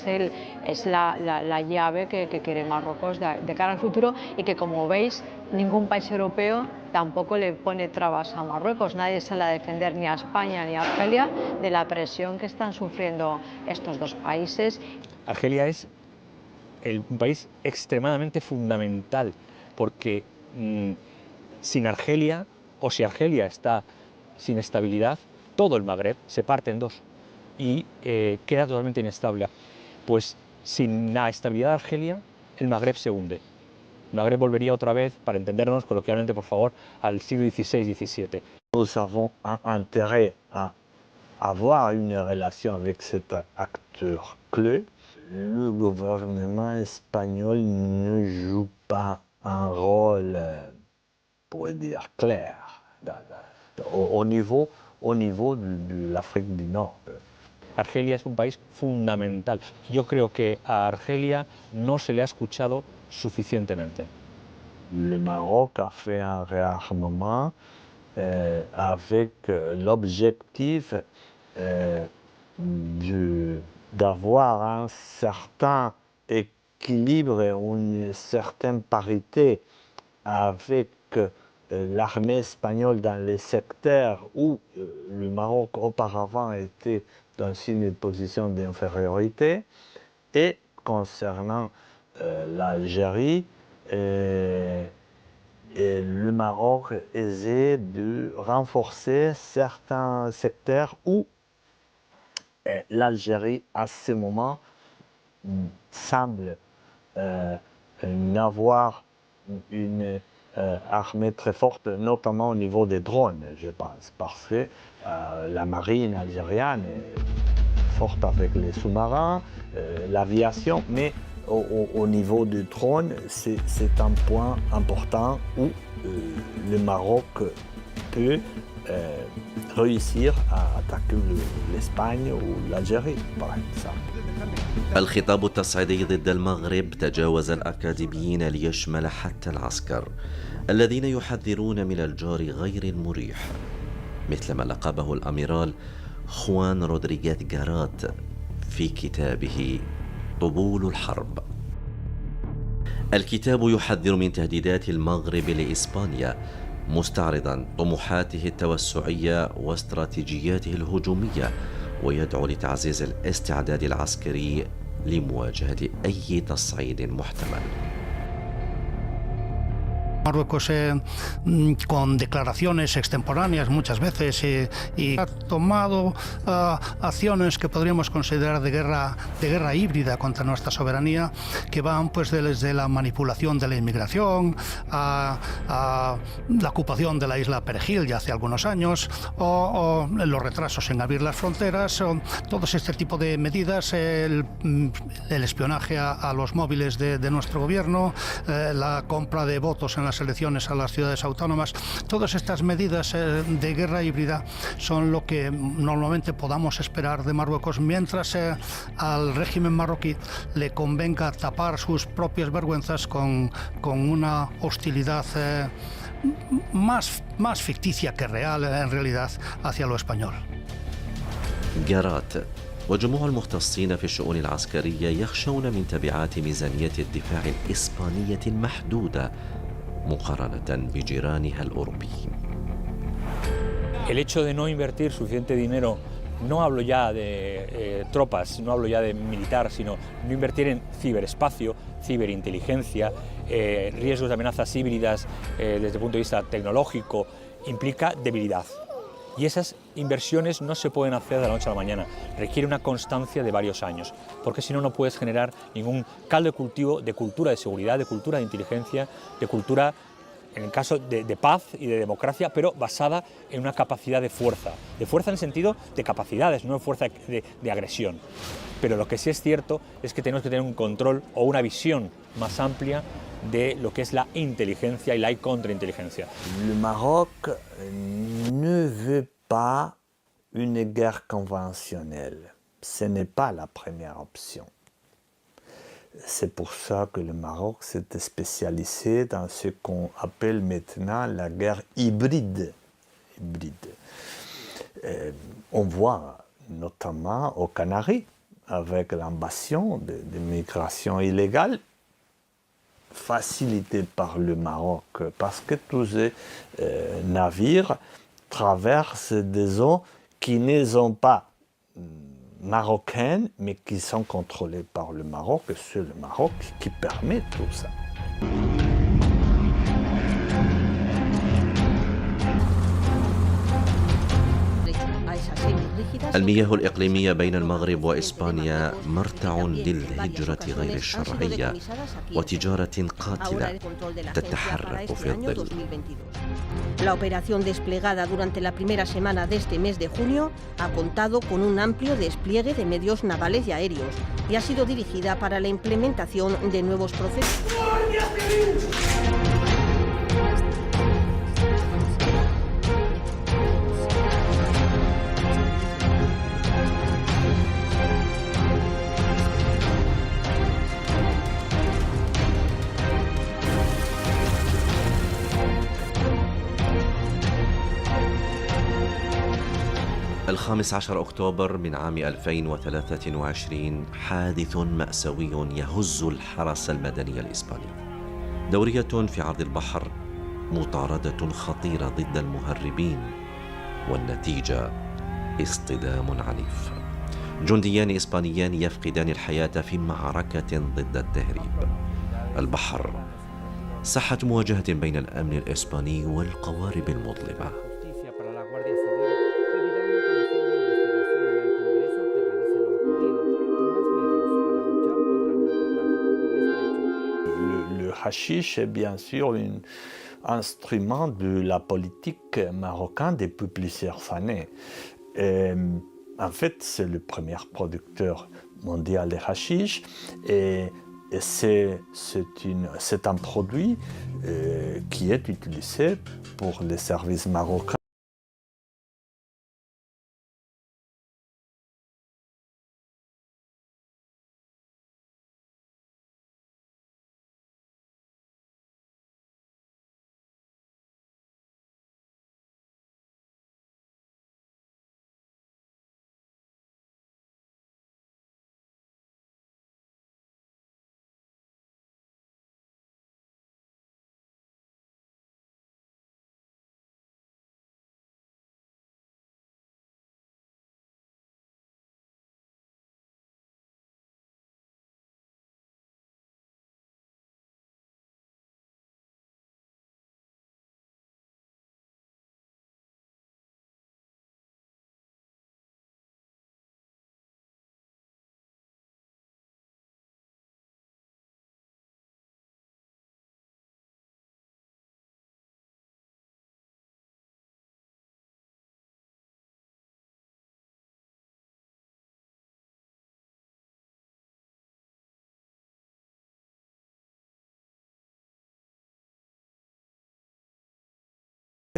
S7: es la llave que quiere Marruecos de cara al futuro, y que, como veis, ningún país europeo tampoco le pone trabas a Marruecos. Nadie sale a defender ni a España ni a Argelia de la presión que están sufriendo estos dos países.
S5: Argelia es un país extremadamente fundamental, porque sin Argelia, o si Argelia está sin estabilidad, todo el Magreb se parte en dos y queda totalmente inestable. Pues sin la estabilidad de Argelia, el Magreb se hunde. El Magreb volvería otra vez, para entendernos coloquialmente, por favor, al siglo XVI-XVII.
S4: Nous avons intérêt à avoir une relation avec cet acteur clé. Le gouvernement espagnol ne joue pas un rôle, pour dire, clair au niveau de l'Afrique du Nord.
S5: Argelia es un país fundamental. Yo creo que a Argelia no se le ha escuchado suficientemente.
S4: Le Maroc a fait un réarmement avec l'objectif de d'avoir un certain équilibre et une certaine parité avec l'armée espagnole dans les secteurs où le Maroc auparavant était dans une position d'infériorité. Et concernant l'Algérie, et le Maroc essaie de renforcer certains secteurs où l'Algérie, à ce moment, semble n'avoir une armée très forte, notamment au niveau des drones, je pense, parce que la marine algérienne est forte avec les sous-marins, l'aviation, mais au niveau du drone, c'est un point important où le Maroc peut réussir à attaquer l'Espagne ou l'Algérie, par exemple.
S3: الخطاب التصعيدي ضد المغرب تجاوز الأكاديميين ليشمل حتى العسكر الذين يحذرون من الجار غير المريح، مثل ما لقبه الأميرال خوان رودريغيز جارات في كتابه طبول الحرب. الكتاب يحذر من تهديدات المغرب لإسبانيا، مستعرضا طموحاته التوسعية واستراتيجياته الهجومية، ويدعو لتعزيز الاستعداد العسكري لمواجهة أي تصعيد محتمل.
S17: Marruecos con declaraciones extemporáneas muchas veces y ha tomado acciones que podríamos considerar de guerra híbrida contra nuestra soberanía, que van pues desde la manipulación de la inmigración a la ocupación de la isla Perejil ya hace algunos años, o los retrasos en abrir las fronteras, o todos este tipo de medidas, el espionaje a los móviles de nuestro gobierno, la compra de votos en las elecciones a las ciudades autónomas. Todas estas medidas de guerra híbrida son lo que normalmente podamos esperar de Marruecos, mientras al régimen marroquí le convenga tapar sus propias vergüenzas con una hostilidad más ficticia que real en realidad hacia lo español.
S3: جارات وجموع المختصين في الشؤون العسكرية يخشون من تبعات ميزانية الدفاع الإسبانية المحدودة مقارنة بجيرانها الأوروبيين.
S5: El hecho de no invertir suficiente dinero, no hablo ya de tropas, no hablo ya de militar, sino no invertir en ciberespacio, ciberinteligencia, riesgos de amenazas híbridas desde el punto de vista tecnológico, implica debilidad. Y esas inversiones no se pueden hacer de la noche a la mañana, requiere una constancia de varios años, porque si no, no puedes generar ningún caldo de cultivo de cultura de seguridad, de cultura de inteligencia, de cultura, en el caso de paz y de democracia, pero basada en una capacidad de fuerza en el sentido de capacidades, no de fuerza de agresión. Pero lo que sí es cierto es que tenemos que tener un control o una visión más amplia de lo que es la inteligencia y la contrainteligencia.
S4: Le Maroc ne veut pas une guerre conventionnelle. Ce n'est pas la première option. C'est pour ça que le Maroc s'est spécialisé dans ce qu'on appelle maintenant la guerre hybride. On voit notamment aux Canaries, avec l'invasion de migration illégale, facilitée par le Maroc, parce que tous ces navires traversent des eaux qui ne sont pas marocaines, mais qui sont contrôlées par le Maroc, et c'est le Maroc qui permet tout ça.
S3: المياه الإقليمية بين المغرب وإسبانيا مرتع للهجرة غير الشرعية وتجارة قاتلة تتحرك في الظل.
S18: La operación desplegada durante la primera semana de este mes de junio ha contado con un amplio despliegue de medios navales y aéreos y ha sido dirigida para la implementación de nuevos procesos.
S3: 15 أكتوبر من عام 2023 حادث مأساوي يهز الحرس المدني الإسباني. دورية في عرض البحر، مطاردة خطيرة ضد المهربين، والنتيجة اصطدام عنيف. جنديان إسبانيان يفقدان الحياة في معركة ضد التهريب. البحر ساحة مواجهة بين الأمن الإسباني والقوارب المظلمة.
S4: Le hashish est bien sûr un instrument de la politique marocaine depuis plusieurs années. En fait, c'est le premier producteur mondial de hashish et c'est un produit qui est utilisé pour les services marocains.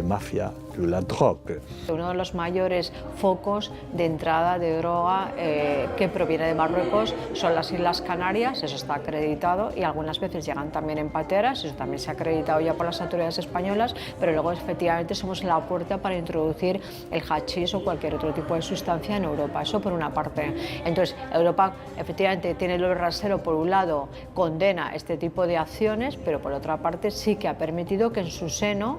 S4: Mafia de la droga.
S7: Uno de los mayores focos de entrada de droga que proviene de Marruecos son las Islas Canarias, eso está acreditado, y algunas veces llegan también en pateras, eso también se ha acreditado ya por las autoridades españolas, pero luego efectivamente somos la puerta para introducir el hachís o cualquier otro tipo de sustancia en Europa, eso por una parte. Entonces Europa efectivamente tiene el rasero, por un lado condena este tipo de acciones, pero por otra parte sí que ha permitido que en su seno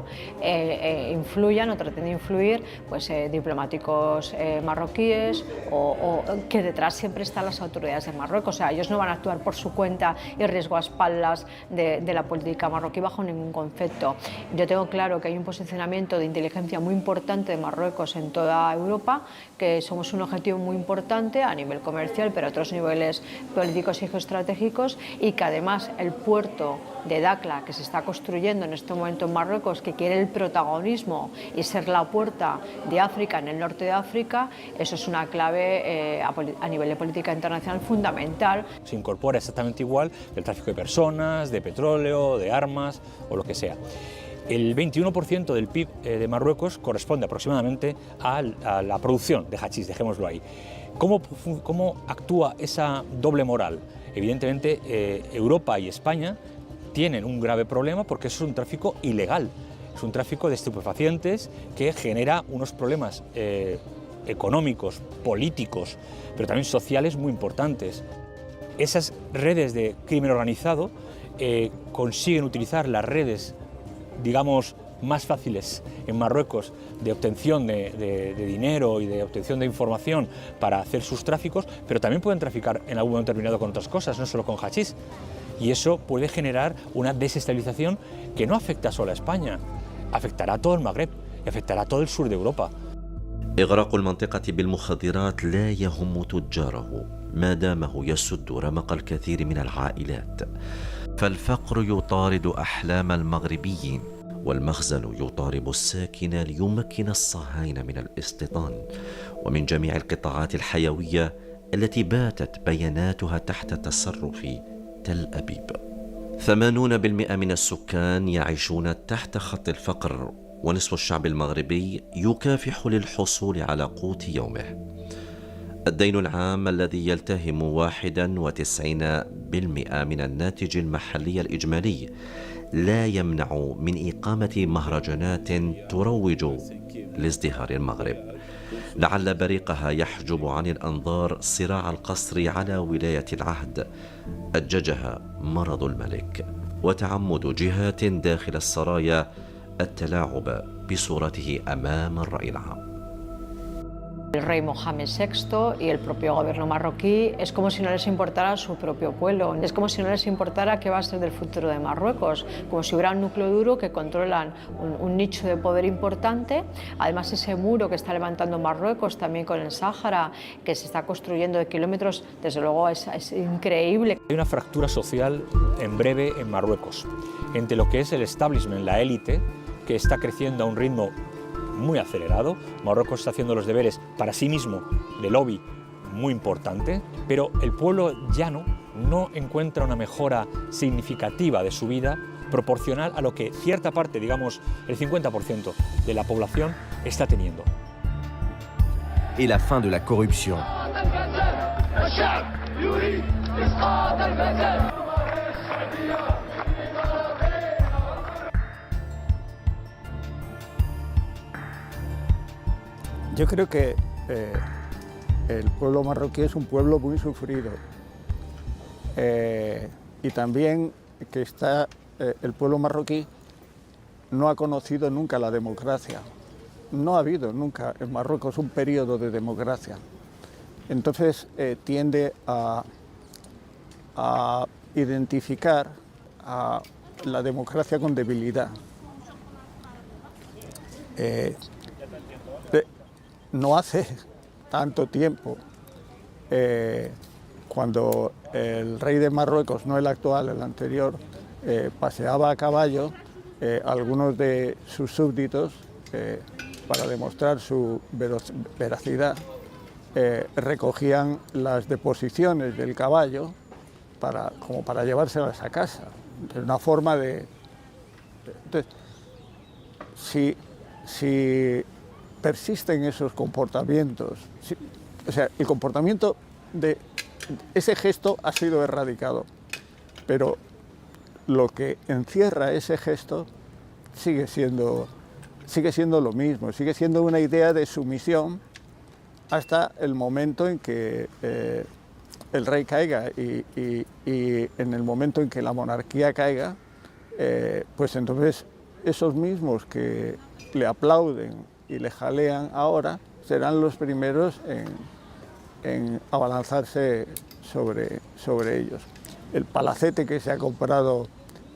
S7: influyan o traten de influir pues, diplomáticos marroquíes o que detrás siempre están las autoridades de Marruecos. O sea, ellos no van a actuar por su cuenta y riesgo a espaldas de la política marroquí bajo ningún concepto. Yo tengo claro que hay un posicionamiento de inteligencia muy importante de Marruecos en toda Europa, que somos un objetivo muy importante a nivel comercial, pero a otros niveles políticos y geoestratégicos, y que además el puerto de Dakla que se está construyendo en este momento en Marruecos, que quiere el protagonismo y ser la puerta de África en el norte de África, eso es una clave a nivel de política internacional fundamental.
S5: Se incorpora exactamente igual del tráfico de personas, de petróleo, de armas o lo que sea. El 21% del PIB de Marruecos corresponde aproximadamente a la producción de hachís, dejémoslo ahí. ¿Cómo actúa esa doble moral? Evidentemente, Europa y España tienen un grave problema porque es un tráfico ilegal, es un tráfico de estupefacientes que genera unos problemas económicos, políticos, pero también sociales muy importantes. Esas redes de crimen organizado consiguen utilizar las redes, digamos, más fáciles en Marruecos de obtención de dinero y de obtención de información para hacer sus tráficos, pero también pueden traficar en algún momento determinado con otras cosas, no solo con hachís. Y eso puede generar una desestabilización que no afecta solo a España, afectará a todo el Magreb y afectará a todo el sur de Europa.
S3: إغراق المنطقة بالمخدرات لا يهم تجاره ما دامه يسد رمق الكثير من العائلات، فالفقر يطارد أحلام المغربيين والمخزن يطارب الساكن ليمكن الصهاينة من الاستيطان ومن جميع القطاعات الحيوية التي باتت بياناتها تحت تصرف تل أبيب. 80% من السكان يعيشون تحت خط الفقر، ونصف الشعب المغربي يكافح للحصول على قوت يومه. الدين العام الذي يلتهم 91% من الناتج المحلي الإجمالي لا يمنع من إقامة مهرجانات تروج لازدهار المغرب. لعل بريقها يحجب عن الأنظار صراع القصر على ولاية العهد أججها مرض الملك وتعمد جهات داخل السرايا التلاعب بصورته أمام الرأي العام.
S7: El rey Mohamed VI y el propio gobierno marroquí es como si no les importara su propio pueblo, es como si no les importara qué va a ser del futuro de Marruecos, como si hubiera un núcleo duro que controlan un nicho de poder importante. Además, ese muro que está levantando Marruecos también con el Sáhara, que se está construyendo de kilómetros, desde luego es increíble.
S5: Hay una fractura social en breve en Marruecos, entre lo que es el establishment, la élite, que está creciendo a un ritmo muy acelerado. Marruecos está haciendo los deberes para sí mismo de lobby muy importante, pero el pueblo llano no encuentra una mejora significativa de su vida proporcional a lo que cierta parte, digamos el 50% de la población, está teniendo.
S19: Et la fin de la corruption.
S6: Yo creo que el pueblo marroquí es un pueblo muy sufrido y también que el pueblo marroquí no ha conocido nunca la democracia. No ha habido nunca en Marruecos un periodo de democracia. Entonces tiende a identificar a la democracia con debilidad. No hace tanto tiempo, cuando el rey de Marruecos, no el actual, el anterior, paseaba a caballo, algunos de sus súbditos, para demostrar su veracidad, recogían las deposiciones del caballo como para llevárselas a casa. Es una forma de... Entonces, si persisten esos comportamientos, o sea, el comportamiento de ese gesto ha sido erradicado, pero lo que encierra ese gesto sigue siendo lo mismo, sigue siendo una idea de sumisión hasta el momento en que el rey caiga y en el momento en que la monarquía caiga, pues entonces esos mismos que le aplauden y le jalean ahora serán los primeros en abalanzarse sobre ellos. El palacete que se ha comprado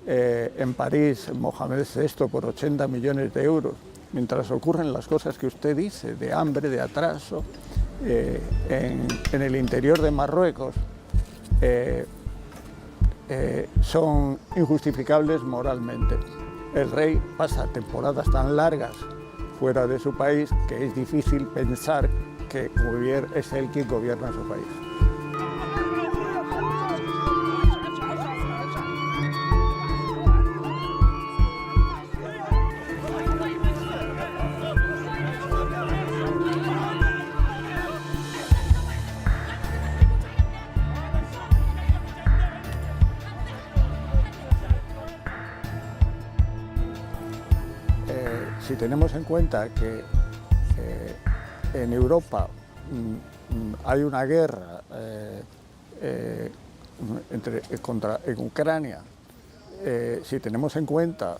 S6: en París, Mohamed VI, por 80 millones de euros, mientras ocurren las cosas que usted dice, de hambre, de atraso, en el interior de Marruecos, son injustificables moralmente. El rey pasa temporadas tan largas fuera de su país que es difícil pensar que es él quien gobierna su país. Si tenemos en cuenta que en Europa hay una guerra en Ucrania, si tenemos en cuenta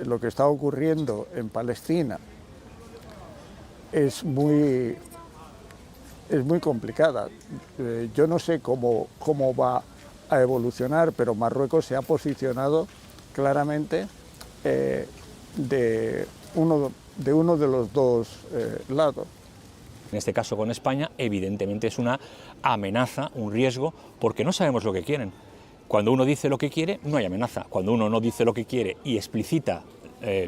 S6: lo que está ocurriendo en Palestina, es muy complicada. Yo no sé cómo va a evolucionar, pero Marruecos se ha posicionado claramente de uno de los dos lados.
S5: En este caso con España, evidentemente es una amenaza, un riesgo, porque no sabemos lo que quieren. Cuando uno dice lo que quiere, no hay amenaza. Cuando uno no dice lo que quiere y explicita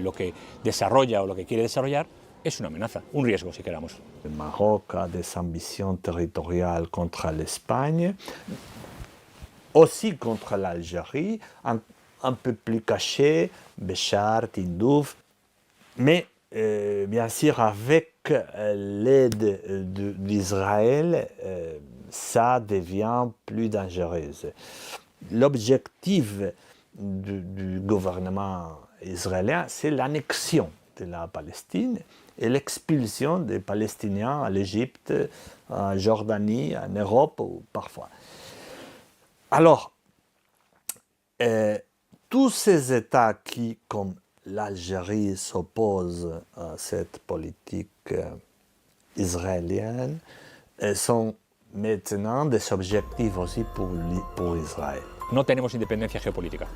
S5: lo que desarrolla o lo que quiere desarrollar, es una amenaza, un riesgo si queramos.
S4: El Maroc a des ambitions territoriales contra l'Espagne, aussi contre l'Algérie, un peu plus cachées, Béchar, Tindouf, mais bien sûr avec l'aide d'Israël, ça devient plus dangereux. L'objectif du gouvernement israélien, c'est l'annexion de la Palestine et l'expulsion des Palestiniens à l'Égypte, en Jordanie, en Europe ou parfois. Alors, tous ces États qui, comme l'Algérie, s'opposent à cette politique israélienne, sont maintenant des objectifs aussi pour Israël.
S5: No tenemos independencia geopolítica.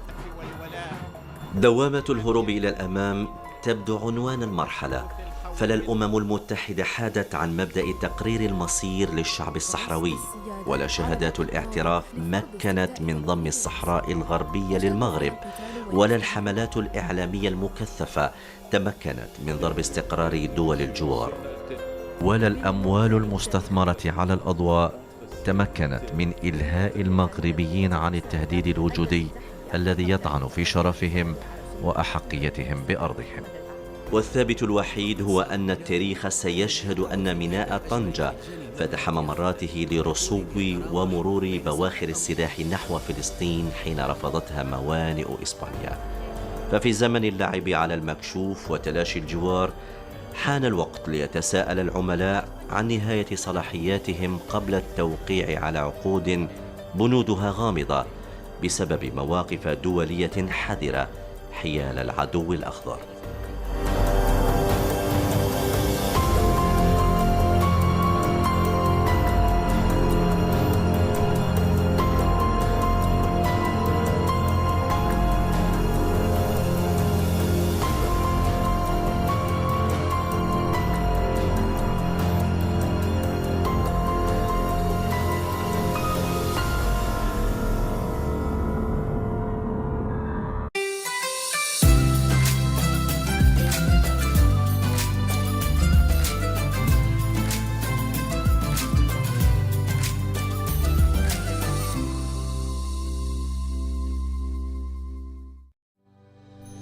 S3: دوامة الهروب إلى الأمام تبدو عنوان المرحلة، فلا الأمم المتحدة حادت عن مبدأ تقرير المصير للشعب الصحراوي، ولا شهادات الاعتراف مكنت من ضم الصحراء الغربية للمغرب، ولا الحملات الإعلامية المكثفة تمكنت من ضرب استقرار دول الجوار، ولا الأموال المستثمرة على الأضواء تمكنت من إلهاء المغربيين عن التهديد الوجودي الذي يطعن في شرفهم وأحقيتهم بأرضهم. والثابت الوحيد هو أن التاريخ سيشهد أن ميناء طنجة فتح ممراته لرسو ومرور بواخر السلاح نحو فلسطين حين رفضتها موانئ إسبانيا. ففي زمن اللعب على المكشوف وتلاشي الجوار حان الوقت ليتساءل العملاء عن نهاية صلاحياتهم قبل التوقيع على عقود بنودها غامضة بسبب مواقف دولية حذرة حيال العدو الأخضر.